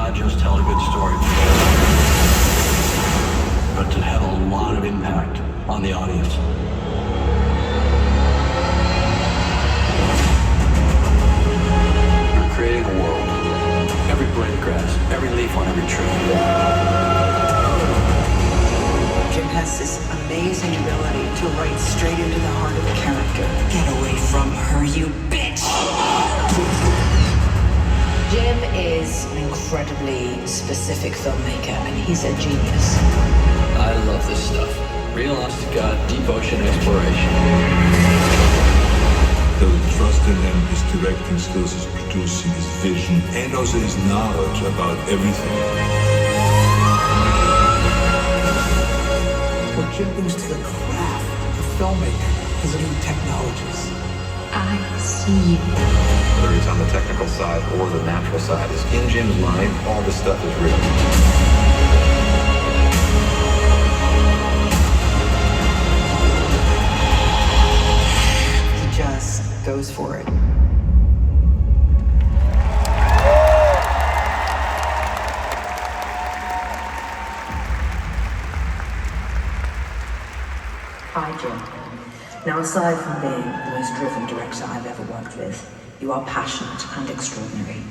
not just tell a good story, but to have a lot of impact on the audience. You're creating a world. Every blade of grass, every leaf on every tree. Jim has this amazing ability to write straight into the heart of a character. Get away from her, you bitch! Jim is an incredibly specific filmmaker, and he's a genius. I love this stuff. Real honest to God, deep ocean exploration. The trust in him, his directing skills, his producing, his vision, and also his knowledge about everything. What Jim brings to the craft of filmmaking is a new technologies. I see you. Whether he's on the technical side or the natural side, is in Jim's mind, all this stuff is real. He just goes for it. Hi, Jim. Now, aside from being the most driven director I've ever worked with, you are passionate and extraordinary.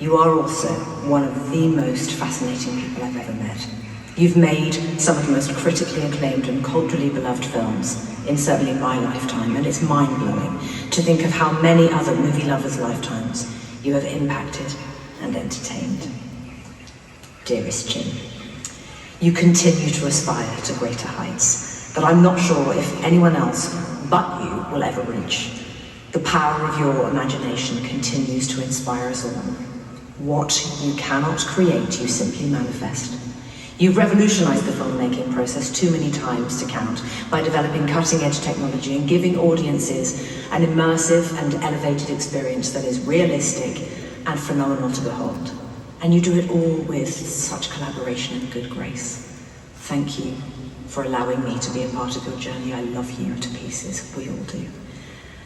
You are also one of the most fascinating people I've ever met. You've made some of the most critically acclaimed and culturally beloved films in certainly my lifetime, and it's mind-blowing to think of how many other movie lovers' lifetimes you have impacted and entertained. Dearest Jim, you continue to aspire to greater heights that I'm not sure if anyone else but you will ever reach. The power of your imagination continues to inspire us all. What you cannot create, you simply manifest. You've revolutionized the filmmaking process too many times to count by developing cutting-edge technology and giving audiences an immersive and elevated experience that is realistic and phenomenal to behold. And you do it all with such collaboration and good grace. Thank you for allowing me to be a part of your journey. I love you to pieces, we all do.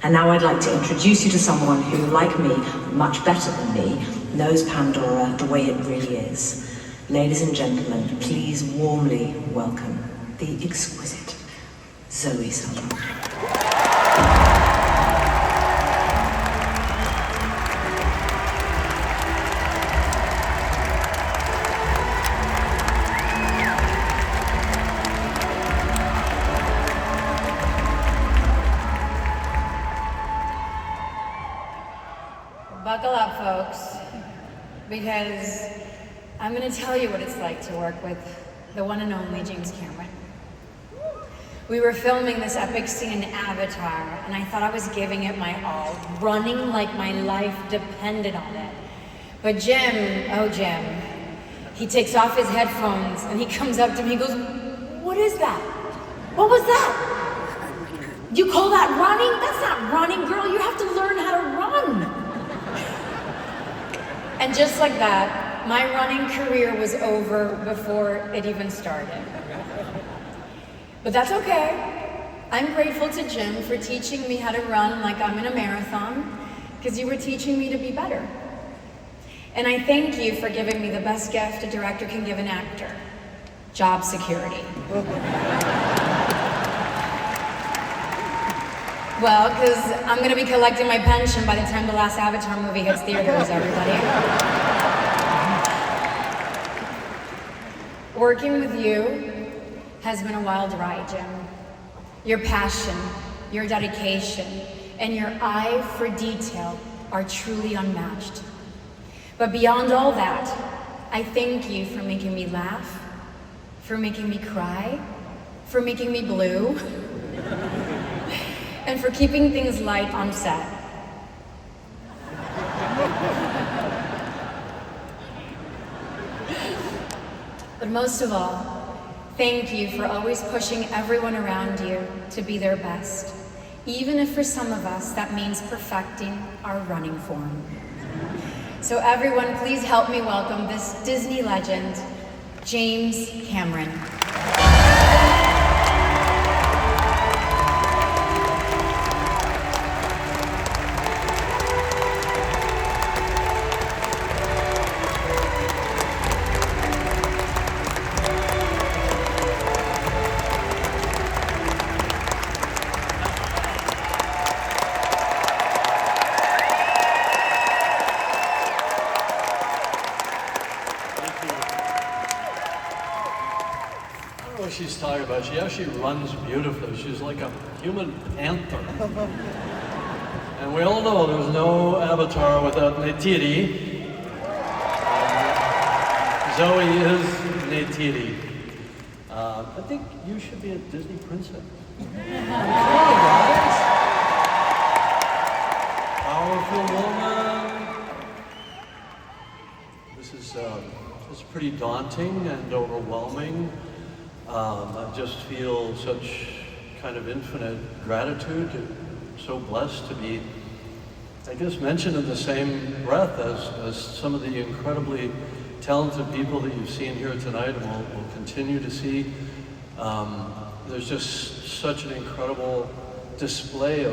And now I'd like to introduce you to someone who, like me, much better than me, knows Pandora the way it really is. Ladies and gentlemen, please warmly welcome the exquisite Zoe Saldana. Buckle up, folks, because I'm going to tell you what it's like to work with the one and only James Cameron. We were filming this epic scene in Avatar, and I thought I was giving it my all, running like my life depended on it. But Jim, oh Jim, he takes off his headphones and he comes up to me and goes, "What is that? What was that? You call that running? That's not running, girl. You have to learn how to run." And just like that, my running career was over before it even started. But that's okay. I'm grateful to Jim for teaching me how to run like I'm in a marathon, because you were teaching me to be better. And I thank you for giving me the best gift a director can give an actor: job security. Well, because I'm going to be collecting my pension by the time the last Avatar movie hits theaters, everybody. Working with you has been a wild ride, Jim. Your passion, your dedication, and your eye for detail are truly unmatched. But beyond all that, I thank you for making me laugh, for making me cry, for making me blue, and for keeping things light on set. But most of all, thank you for always pushing everyone around you to be their best, even if for some of us that means perfecting our running form. So everyone, please help me welcome this Disney legend, James Cameron. she's talking about. She actually runs beautifully. She's like a human panther. And we all know there's no Avatar without Neytiri. Zoe is Neytiri. I think you should be a Disney princess. Come on, guys. Powerful woman. This is it's pretty daunting and overwhelming. I just feel such kind of infinite gratitude. So blessed to be, I guess, mentioned in the same breath as some of the incredibly talented people that you've seen here tonight and will continue to see. There's just such an incredible display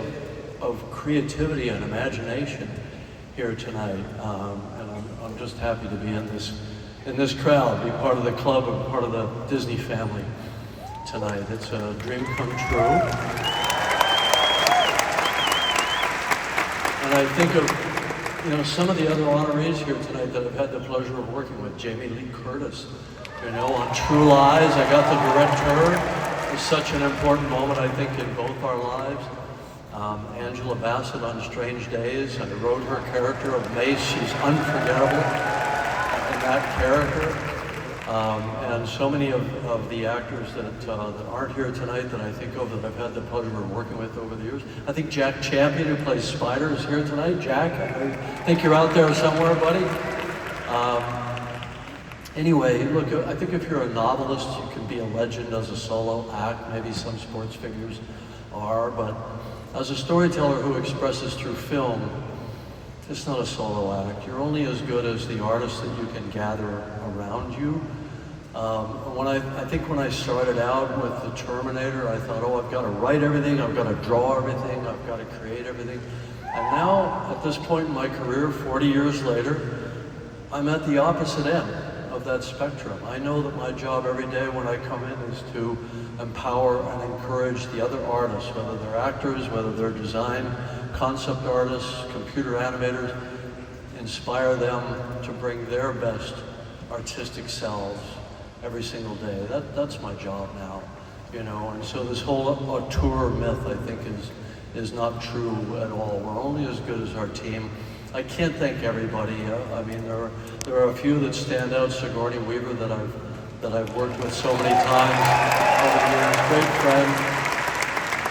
of creativity and imagination here tonight, and I'm just happy to be in this crowd, be part of the club and part of the Disney family tonight. It's a dream come true. And I think of, some of the other honorees here tonight that I've had the pleasure of working with. Jamie Lee Curtis, on True Lies. I got the director. It's such an important moment, I think, in both our lives. Angela Bassett on Strange Days. I wrote her character of Mace. She's unforgettable in that character. And so many of the actors that aren't here tonight that I think of that I've had the pleasure of working with over the years. I think Jack Champion, who plays Spider, is here tonight. Jack, I think you're out there somewhere, buddy. Anyway, look, I think if you're a novelist, you can be a legend as a solo act. Maybe some sports figures are, but as a storyteller who expresses through film, it's not a solo act. You're only as good as the artists that you can gather around you. I think when I started out with The Terminator, I thought, I've got to write everything, I've got to draw everything, I've got to create everything. And now, at this point in my career, 40 years later, I'm at the opposite end of that spectrum. I know that my job every day when I come in is to empower and encourage the other artists, whether they're actors, whether they're design, concept artists, computer animators, inspire them to bring their best artistic selves every single day. That's my job now, and so this whole auteur myth, I think, is not true at all. We're only as good as our team. I can't thank everybody. I mean, there are a few that stand out. Sigourney Weaver that I've worked with so many times over the years. Great friend.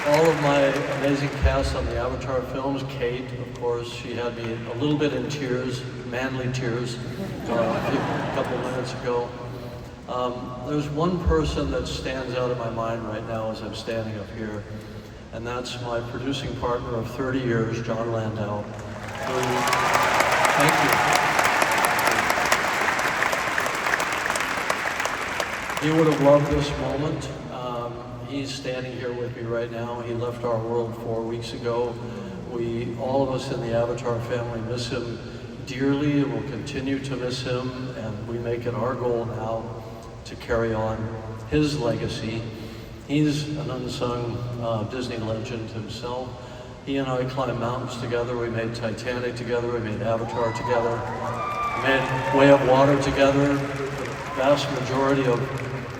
All of my amazing cast on the Avatar films. Kate, of course, she had me a little bit in tears, manly tears, a couple of minutes ago. There's one person that stands out in my mind right now as I'm standing up here, and that's my producing partner of 30 years, John Landau. Thank you. He would have loved this moment. He's standing here with me right now. He left our world 4 weeks ago. All of us in the Avatar family miss him dearly and will continue to miss him, and we make it our goal now to carry on his legacy. He's an unsung Disney legend himself. He and I climbed mountains together. We made Titanic together. We made Avatar together. We made Way of Water together. The vast majority of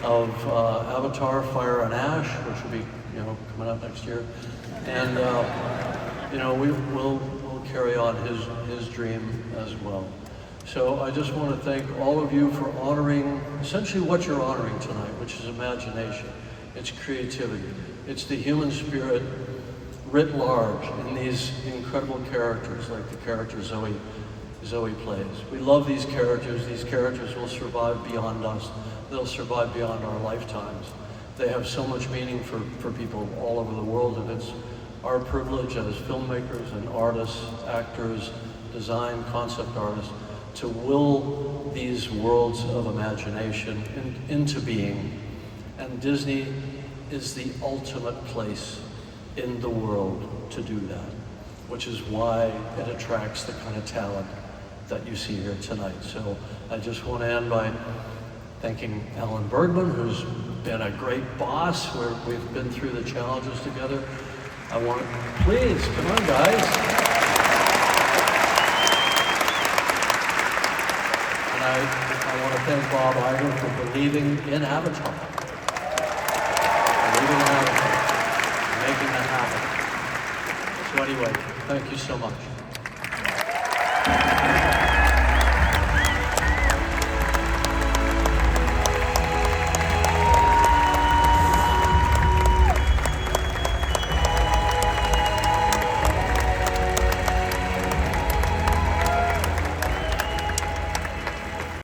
Avatar, Fire and Ash, which will be coming up next year, and we'll carry on his dream as well. So I just want to thank all of you for honoring essentially what you're honoring tonight, which is imagination. It's creativity. It's the human spirit writ large in these incredible characters like the character Zoe plays. We love these characters. These characters will survive beyond us. They'll survive beyond our lifetimes. They have so much meaning for people all over the world, and it's our privilege as filmmakers and artists, actors, design, concept artists, to will these worlds of imagination into being. And Disney is the ultimate place in the world to do that, which is why it attracts the kind of talent that you see here tonight. So I just want to end by thanking Alan Bergman, who's been a great boss, where we've been through the challenges together. Please, come on guys. And I want to thank Bob Iger for believing in Avatar. anyway, thank you so much.